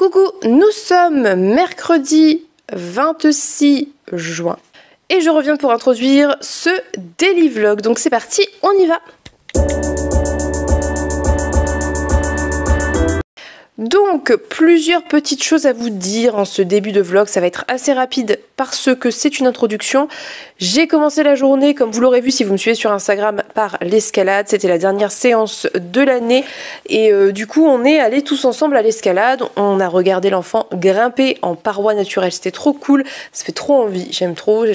Coucou, nous sommes mercredi 26 juin et je reviens pour introduire ce daily vlog. Donc c'est parti, on y va. Donc plusieurs petites choses à vous dire en ce début de vlog, ça va être assez rapide parce que c'est une introduction. J'ai commencé la journée, comme vous l'aurez vu si vous me suivez sur Instagram, par l'escalade. C'était la dernière séance de l'année et du coup on est allés tous ensemble à l'escalade. On a regardé l'enfant grimper en paroi naturelle, c'était trop cool, ça fait trop envie, j'aime trop,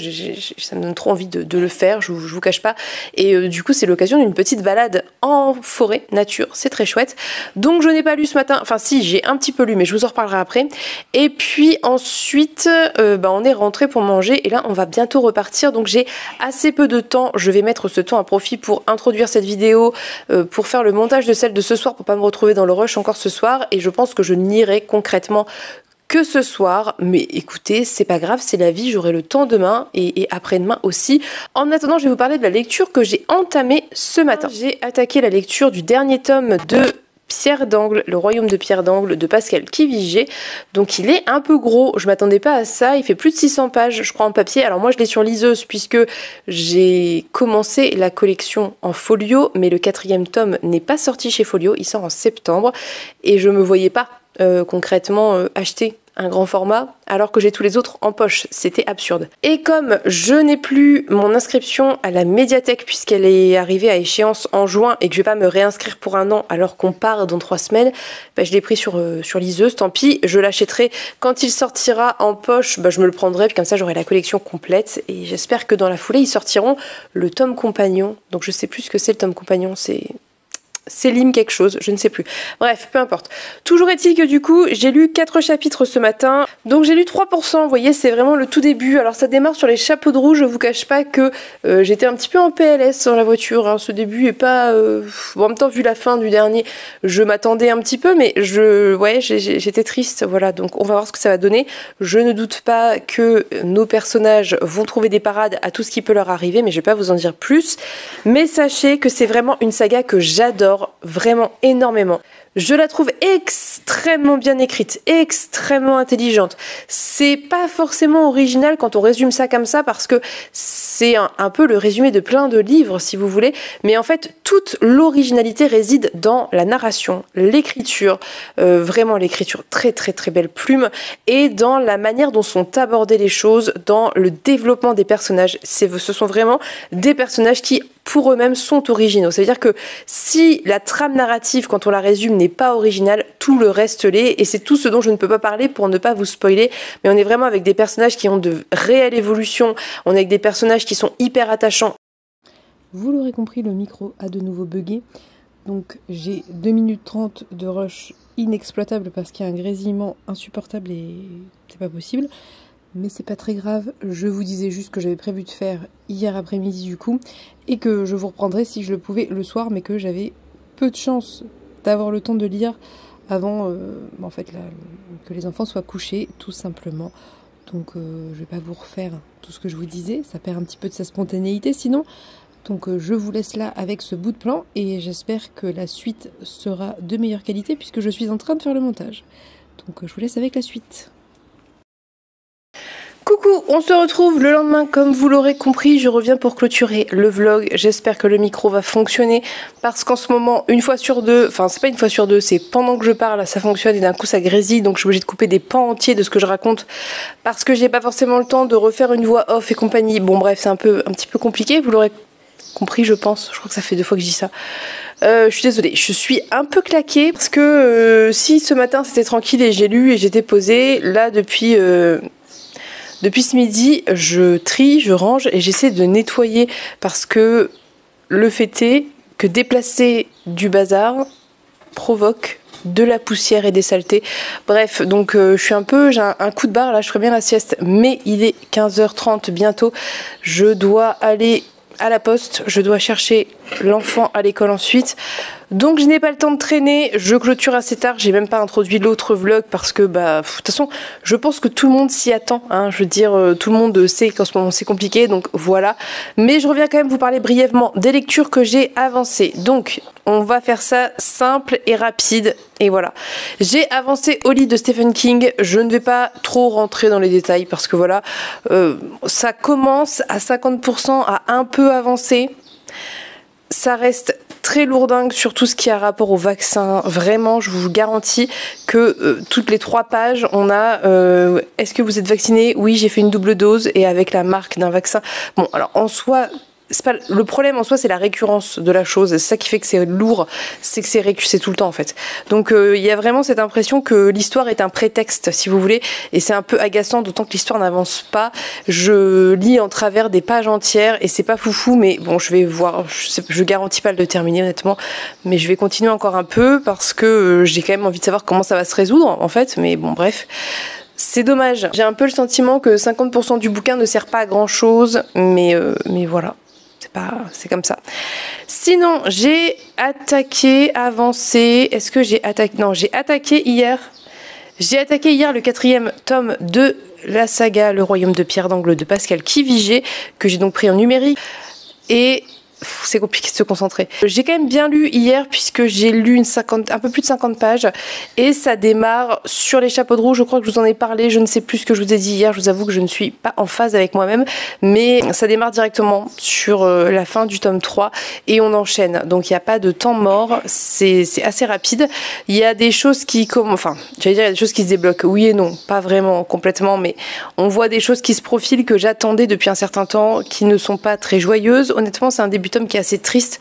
ça me donne trop envie de le faire, je vous cache pas. Et du coup c'est l'occasion d'une petite balade en forêt, nature, c'est très chouette. Donc je n'ai pas lu ce matin, enfin si j'ai un petit peu lu mais je vous en reparlerai après. Et puis ensuite on est rentré pour manger et là on va bientôt repartir. Donc j'ai assez peu de temps, je vais mettre ce temps à profit pour introduire cette vidéo, pour faire le montage de celle de ce soir pour pas me retrouver dans le rush encore ce soir. Et je pense que je n'irai concrètement que ce soir, mais écoutez, c'est pas grave, c'est la vie, j'aurai le temps demain et après-demain aussi. En attendant, je vais vous parler de la lecture que j'ai entamée ce matin. J'ai attaqué la lecture du dernier tome de Pierre d'Angle, Le Royaume de Pierre d'Angle de Pascal Quivigé. Donc il est un peu gros, je m'attendais pas à ça, il fait plus de 600 pages je crois en papier. Alors moi je l'ai sur liseuse puisque j'ai commencé la collection en folio, mais le 4e tome n'est pas sorti chez Folio, il sort en septembre et je me voyais pas concrètement acheter un grand format alors que j'ai tous les autres en poche, c'était absurde. Et comme je n'ai plus mon inscription à la médiathèque puisqu'elle est arrivée à échéance en juin et que je vais pas me réinscrire pour un an alors qu'on part dans 3 semaines, je l'ai pris sur liseuse, tant pis, je l'achèterai quand il sortira en poche, je me le prendrai, puis comme ça j'aurai la collection complète et j'espère que dans la foulée ils sortiront le tome compagnon. Donc je sais plus ce que c'est le tome compagnon, c'est Célim quelque chose, je ne sais plus. Bref, peu importe. Toujours est-il que du coup, j'ai lu 4 chapitres ce matin. Donc j'ai lu 3%, vous voyez, c'est vraiment le tout début. Alors ça démarre sur les chapeaux de roue, je vous cache pas que j'étais un petit peu en PLS dans la voiture. Hein. Ce début est pas... Bon, en même temps, vu la fin du dernier, je m'attendais un petit peu, mais j'étais triste. Voilà, donc on va voir ce que ça va donner. Je ne doute pas que nos personnages vont trouver des parades à tout ce qui peut leur arriver, mais je vais pas vous en dire plus. Mais sachez que c'est vraiment une saga que j'adore. Vraiment énormément. Je la trouve extrêmement bien écrite, extrêmement intelligente. C'est pas forcément original quand on résume ça comme ça parce que c'est un peu le résumé de plein de livres si vous voulez, mais en fait toute l'originalité réside dans la narration, l'écriture, vraiment l'écriture très très très belle plume et dans la manière dont sont abordées les choses, dans le développement des personnages. Ce sont vraiment des personnages qui pour eux-mêmes sont originaux. Ça veut dire que si la trame narrative, quand on la résume, n'est pas originale, tout le reste l'est, et c'est tout ce dont je ne peux pas parler pour ne pas vous spoiler, mais on est vraiment avec des personnages qui ont de réelles évolutions, on est avec des personnages qui sont hyper attachants. Vous l'aurez compris, le micro a de nouveau bugué, donc j'ai 2 minutes 30 de rush inexploitable parce qu'il y a un grésillement insupportable et c'est pas possible. Mais c'est pas très grave, je vous disais juste que j'avais prévu de faire hier après-midi du coup et que je vous reprendrai si je le pouvais le soir mais que j'avais peu de chance d'avoir le temps de lire avant que les enfants soient couchés tout simplement. Donc je vais pas vous refaire tout ce que je vous disais, ça perd un petit peu de sa spontanéité sinon. Donc je vous laisse là avec ce bout de plan et j'espère que la suite sera de meilleure qualité puisque je suis en train de faire le montage. Donc je vous laisse avec la suite. Coucou, on se retrouve le lendemain comme vous l'aurez compris, je reviens pour clôturer le vlog, j'espère que le micro va fonctionner parce qu'en ce moment, une fois sur deux, enfin c'est pas une fois sur deux, c'est pendant que je parle, ça fonctionne et d'un coup ça grésille donc je suis obligée de couper des pans entiers de ce que je raconte parce que j'ai pas forcément le temps de refaire une voix off et compagnie. Bon bref, c'est un petit peu compliqué, vous l'aurez compris je pense, je crois que ça fait 2 fois que je dis ça. Je suis désolée, je suis un peu claquée parce que si ce matin c'était tranquille et j'ai lu et j'étais posée, là depuis ce midi, je trie, je range et j'essaie de nettoyer parce que le fait est que déplacer du bazar provoque de la poussière et des saletés. Bref, donc j'ai un coup de barre là, je ferai bien la sieste, mais il est 15h30 bientôt. Je dois aller à la poste, je dois chercher l'enfant à l'école ensuite. Donc je n'ai pas le temps de traîner, je clôture assez tard, j'ai même pas introduit l'autre vlog parce que de toute façon je pense que tout le monde s'y attend, hein, je veux dire tout le monde sait qu'en ce moment c'est compliqué, donc voilà. Mais je reviens quand même vous parler brièvement des lectures que j'ai avancées. Donc on va faire ça simple et rapide et voilà. J'ai avancé au lit de Stephen King, je ne vais pas trop rentrer dans les détails parce que voilà, ça commence à 50% à un peu avancer. Ça reste très lourdingue sur tout ce qui a rapport au vaccin. Vraiment, je vous garantis que toutes les 3 pages, on a est-ce que vous êtes vacciné? Oui, j'ai fait une double dose et avec la marque d'un vaccin. Bon, alors en soi, c'est pas le problème en soi, c'est la récurrence de la chose. C'est ça qui fait que c'est lourd, c'est que c'est tout le temps en fait. Donc il y a vraiment cette impression que l'histoire est un prétexte, si vous voulez, et c'est un peu agaçant, d'autant que l'histoire n'avance pas. Je lis en travers des pages entières et c'est pas foufou, mais bon, je vais voir. Je garantis pas de le terminer honnêtement, mais je vais continuer encore un peu parce que j'ai quand même envie de savoir comment ça va se résoudre en fait. Mais bon, bref. C'est dommage. J'ai un peu le sentiment que 50% du bouquin ne sert pas à grand chose, mais voilà. C'est comme ça. Sinon, j'ai avancé. Est-ce que j'ai attaqué? Non, j'ai attaqué hier. J'ai attaqué hier le 4e tome de la saga Le Royaume de Pierre d'Angle de Pascal Quivigé, que j'ai donc pris en numérique. Et c'est compliqué de se concentrer. J'ai quand même bien lu hier puisque j'ai lu un peu plus de 50 pages et ça démarre sur les chapeaux de roue. Je crois que je vous en ai parlé, je ne sais plus ce que je vous ai dit hier, je vous avoue que je ne suis pas en phase avec moi-même, mais ça démarre directement sur la fin du tome 3 et on enchaîne. Donc il n'y a pas de temps mort, c'est assez rapide. Il y a des choses qui il y a des choses qui se débloquent, oui et non, pas vraiment complètement, mais on voit des choses qui se profilent que j'attendais depuis un certain temps, qui ne sont pas très joyeuses. Honnêtement, c'est un début de tome qui est assez triste,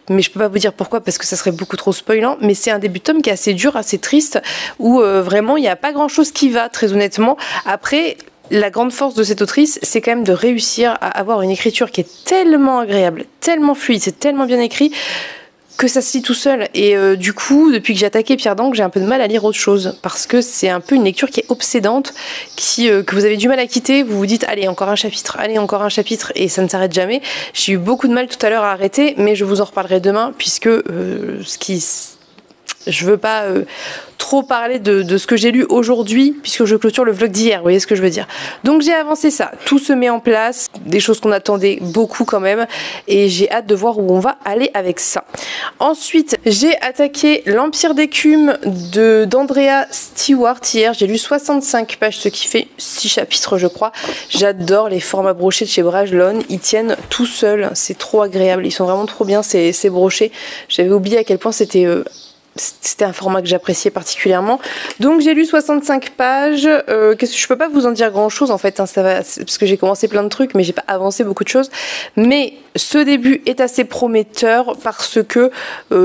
mais je peux pas vous dire pourquoi parce que ça serait beaucoup trop spoilant, mais c'est un début de tome qui est assez dur, assez triste, où vraiment il n'y a pas grand chose qui va, très honnêtement. Après, la grande force de cette autrice, c'est quand même de réussir à avoir une écriture qui est tellement agréable, tellement fluide, c'est tellement bien écrit que ça se lit tout seul. Et du coup, depuis que j'ai attaqué Pierre d'Angle, j'ai un peu de mal à lire autre chose parce que c'est un peu une lecture qui est obsédante, que vous avez du mal à quitter. Vous vous dites allez, encore un chapitre, et ça ne s'arrête jamais. J'ai eu beaucoup de mal tout à l'heure à arrêter, mais je vous en reparlerai demain puisque je veux pas trop parler de ce que j'ai lu aujourd'hui puisque je clôture le vlog d'hier, vous voyez ce que je veux dire. Donc j'ai avancé ça, tout se met en place, des choses qu'on attendait beaucoup quand même et j'ai hâte de voir où on va aller avec ça. Ensuite, j'ai attaqué l'Empire d'écume d'Andrea Stewart hier, j'ai lu 65 pages, ce qui fait 6 chapitres je crois. J'adore les formats brochés de chez Brajlon, ils tiennent tout seuls, c'est trop agréable, ils sont vraiment trop bien ces brochés. J'avais oublié à quel point c'était un format que j'appréciais particulièrement. Donc j'ai lu 65 pages. Je peux pas vous en dire grand chose en fait, hein, parce que j'ai commencé plein de trucs, mais j'ai pas avancé beaucoup de choses. Mais ce début est assez prometteur parce que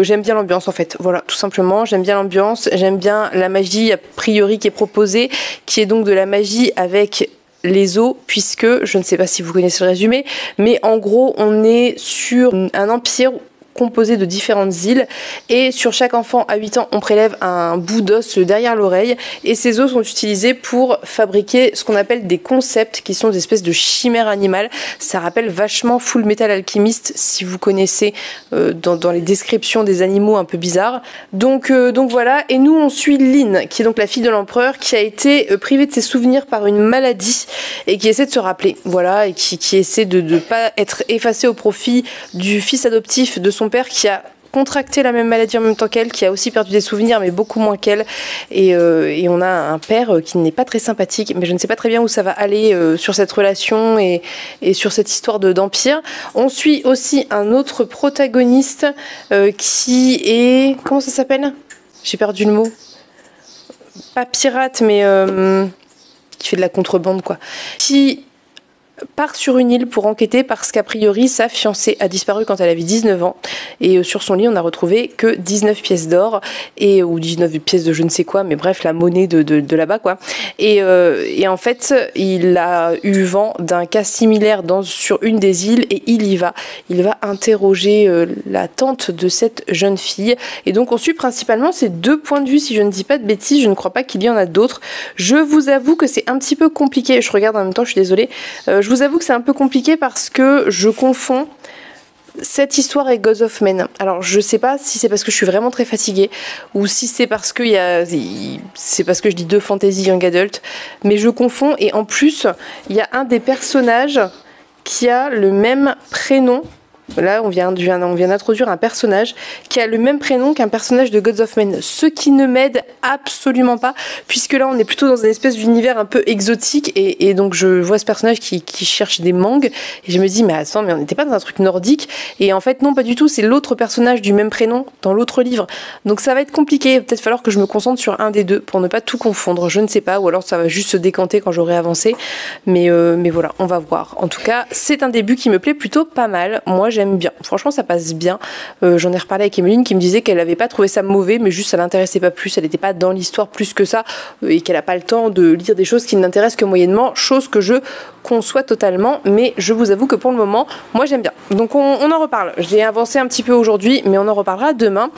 j'aime bien l'ambiance en fait. Voilà, tout simplement, j'aime bien l'ambiance, j'aime bien la magie a priori qui est proposée, qui est donc de la magie avec les eaux, puisque je ne sais pas si vous connaissez le résumé, mais en gros on est sur un empire composé de différentes îles et sur chaque enfant à 8 ans on prélève un bout d'os derrière l'oreille et ces os sont utilisés pour fabriquer ce qu'on appelle des concepts qui sont des espèces de chimères animales. Ça rappelle vachement Full Metal Alchemist si vous connaissez dans les descriptions des animaux un peu bizarres. Donc voilà, et nous on suit Lynn qui est donc la fille de l'empereur qui a été privée de ses souvenirs par une maladie et qui essaie de se rappeler, voilà, et qui essaie de ne pas être effacée au profit du fils adoptif de son père qui a contracté la même maladie en même temps qu'elle, qui a aussi perdu des souvenirs mais beaucoup moins qu'elle et on a un père qui n'est pas très sympathique, mais je ne sais pas très bien où ça va aller sur cette relation et sur cette histoire d'empire. On suit aussi un autre protagoniste qui est... Comment ça s'appelle? J'ai perdu le mot. Pas pirate mais qui fait de la contrebande quoi. Qui part sur une île pour enquêter parce qu'a priori sa fiancée a disparu quand elle avait 19 ans et sur son lit on a retrouvé que 19 pièces d'or ou 19 pièces de je ne sais quoi, mais bref la monnaie de là-bas quoi, et en fait il a eu vent d'un cas similaire sur une des îles et il va interroger la tante de cette jeune fille et donc on suit principalement ces 2 points de vue si je ne dis pas de bêtises, je ne crois pas qu'il y en a d'autres. Je vous avoue que c'est un petit peu compliqué, je regarde en même temps, je suis désolée, je vous avoue que c'est un peu compliqué parce que je confonds cette histoire est Gods of Men. Alors je sais pas si c'est parce que je suis vraiment très fatiguée ou si c'est parce que c'est parce que je dis 2 fantasy young adult, mais je confonds et en plus il y a un des personnages qui a le même prénom. Là, on vient d'introduire un personnage qui a le même prénom qu'un personnage de Gods of Men, ce qui ne m'aide absolument pas, puisque là, on est plutôt dans une espèce d'univers un peu exotique, et donc je vois ce personnage qui cherche des mangues, et je me dis, mais attends, mais on n'était pas dans un truc nordique, et en fait, non, pas du tout, c'est l'autre personnage du même prénom dans l'autre livre, donc ça va être compliqué, il va peut-être falloir que je me concentre sur un des deux, pour ne pas tout confondre, je ne sais pas, ou alors ça va juste se décanter quand j'aurai avancé, mais voilà, on va voir. En tout cas, c'est un début qui me plaît plutôt pas mal, moi j'aime bien, franchement ça passe bien. J'en ai reparlé avec Emeline qui me disait qu'elle n'avait pas trouvé ça mauvais, mais juste ça l'intéressait pas plus, elle n'était pas dans l'histoire plus que ça, et qu'elle n'a pas le temps de lire des choses qui ne l'intéressent que moyennement, chose que je conçois totalement, mais je vous avoue que pour le moment moi j'aime bien, donc on en reparle. J'ai avancé un petit peu aujourd'hui, mais on en reparlera demain,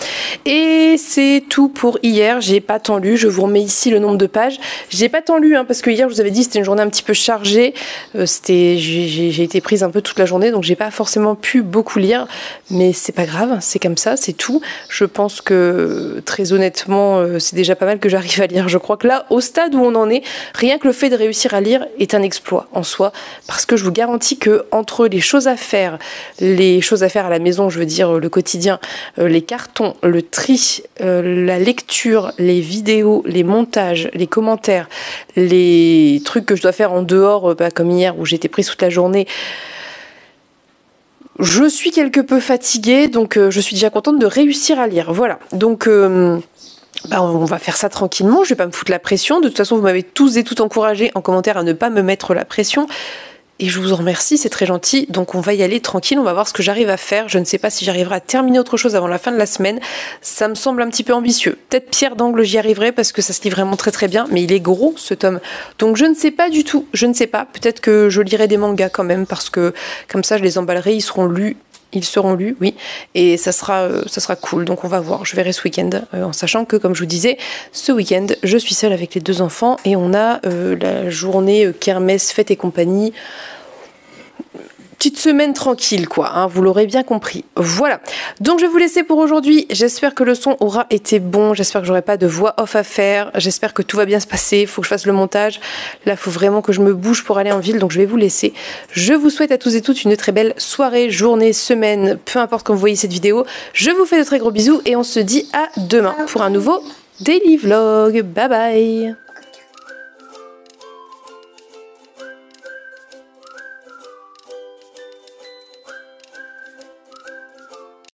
et c'est tout pour hier. J'ai pas tant lu, je vous remets ici le nombre de pages. J'ai pas tant lu parce que hier je vous avais dit c'était une journée un petit peu chargée, j'ai été prise un peu toute la journée, donc j'ai pas forcément pu beaucoup lire, mais c'est pas grave, c'est comme ça, c'est tout. Je pense que très honnêtement c'est déjà pas mal que j'arrive à lire. Je crois que là, au stade où on en est, rien que le fait de réussir à lire est un exploit en soi, parce que je vous garantis que entre les choses à faire à la maison, je veux dire le quotidien, les cartons, le tri, la lecture, les vidéos, les montages, les commentaires, les trucs que je dois faire en dehors, comme hier où j'étais prise toute la journée, je suis quelque peu fatiguée, donc je suis déjà contente de réussir à lire. Voilà, donc on va faire ça tranquillement, je vais pas me foutre la pression. De toute façon, vous m'avez tous et toutes encouragé en commentaire à ne pas me mettre la pression. Et je vous en remercie, c'est très gentil. Donc on va y aller tranquille, on va voir ce que j'arrive à faire. Je ne sais pas si j'arriverai à terminer autre chose avant la fin de la semaine. Ça me semble un petit peu ambitieux. Peut-être Pierre d'Angle, j'y arriverai parce que ça se lit vraiment très très bien. Mais il est gros ce tome. Donc je ne sais pas du tout. Je ne sais pas. Peut-être que je lirai des mangas quand même parce que comme ça je les emballerai, ils seront lus, oui, et ça sera cool, donc on va voir, je verrai ce week-end, en sachant que, comme je vous disais, ce week-end, je suis seule avec les 2 enfants, et on a la journée kermesse, fête et compagnie, petite semaine tranquille quoi, vous l'aurez bien compris. Voilà, donc je vais vous laisser pour aujourd'hui. J'espère que le son aura été bon, j'espère que j'aurai pas de voix off à faire, j'espère que tout va bien se passer. Il faut que je fasse le montage, là il faut vraiment que je me bouge pour aller en ville, donc je vais vous laisser. Je vous souhaite à tous et toutes une très belle soirée, journée, semaine, peu importe quand vous voyez cette vidéo. Je vous fais de très gros bisous et on se dit à demain pour un nouveau daily vlog. Bye bye.